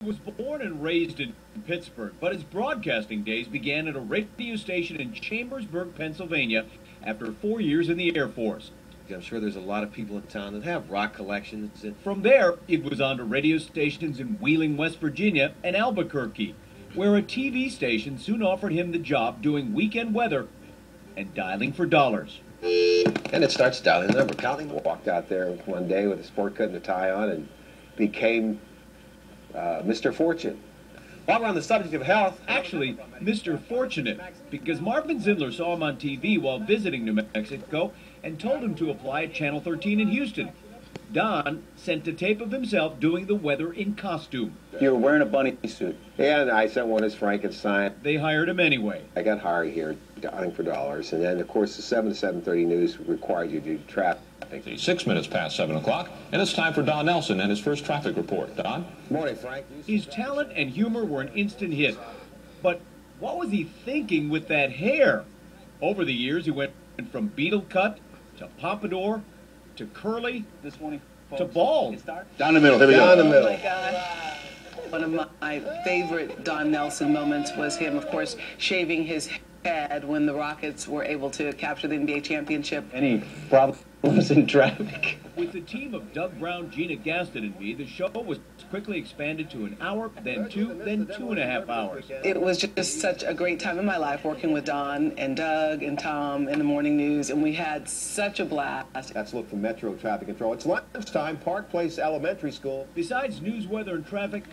was born and raised in Pittsburgh, but his broadcasting days began at a radio station in Chambersburg, Pennsylvania, after 4 years in the Air Force. I'm sure there's a lot of people in town that have rock collections. From there, it was on to radio stations in Wheeling, West Virginia, and Albuquerque, where a TV station soon offered him the job doing weekend weather and dialing for dollars. And it starts dialing the number. Counting. Walked out there one day with a sport coat and a tie on and became Mr. Fortune. While we're on the subject of health, Actually, Mr. Fortunate, because Marvin Zindler saw him on TV while visiting New Mexico and told him to apply at Channel 13 in Houston. Don sent a tape of himself doing the weather in costume. You were wearing a bunny suit. And I sent one as Frankenstein. They hired him anyway. I got hired here, dialing for dollars. And then, of course, the 7 to 7:30 news required you to do traffic. 6 minutes past 7 o'clock, and it's time for Don Nelson and his first traffic report. Don? Morning, Frank. His talent and humor were an instant hit. But what was he thinking with that hair? Over the years, he went from beetle cut to pompadour to curly This morning, to bald. Down the middle, here we go. Down the middle. Oh my God. One of my favorite Don Nelson moments was him, of course, shaving his head when the Rockets were able to capture the NBA championship. Any problems in traffic? With the team of Doug Brown, Gina Gaston, and me, the show was quickly expanded to an hour, then 2.5 hours. It was just such a great time in my life working with Don and Doug and Tom in the morning news, and we had such a blast. Let's look for Metro Traffic Control. It's lunchtime, Park Place Elementary School. Besides news, weather, and traffic,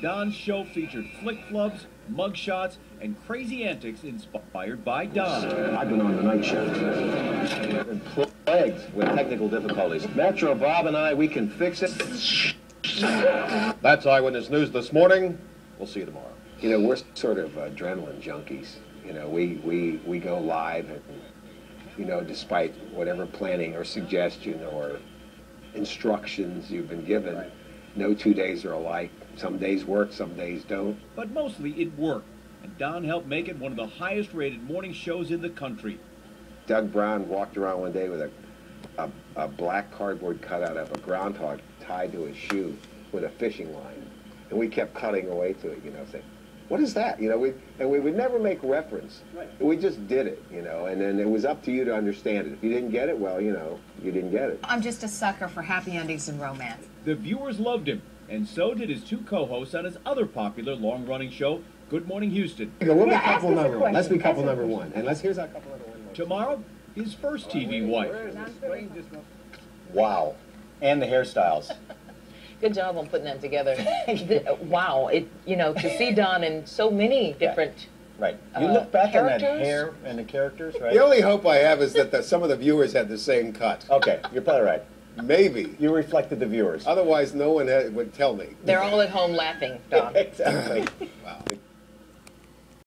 Don's show featured flick flubs, mug shots, and crazy antics inspired by Don. I've been on the night shift. And plagues with technical difficulties. Metro, Bob, and I, we can fix it. That's Eyewitness News this morning. We'll see you tomorrow. You know, we're sort of adrenaline junkies. You know, we go live, and, you know, despite whatever planning or suggestion or instructions you've been given, no 2 days are alike. Some days work, some days don't. But mostly it worked, and Don helped make it one of the highest rated morning shows in the country. Doug Brown walked around one day with a black cardboard cutout of a groundhog tied to his shoe with a fishing line. And we kept cutting away to it, you know, saying, what is that? You know, we would never make reference. Right. We just did it, you know, and then it was up to you to understand it. If you didn't get it, well, you know, you didn't get it. I'm just a sucker for happy endings and romance. The viewers loved him, and so did his two co-hosts on his other popular long-running show, Good Morning Houston. We'll be couple number one. Let's be couple number one. And here's our couple number one. Tomorrow, his first TV wife. Wow. And the hairstyles. Good job on putting that together. Wow, to see Don in so many different Right. You look back on that characters? hair and the characters, right? The only hope I have is that some of the viewers had the same cut. Okay, you're probably right. Maybe. You reflected the viewers. Otherwise, no one would tell me. They're all at home laughing, Don. Exactly. Wow.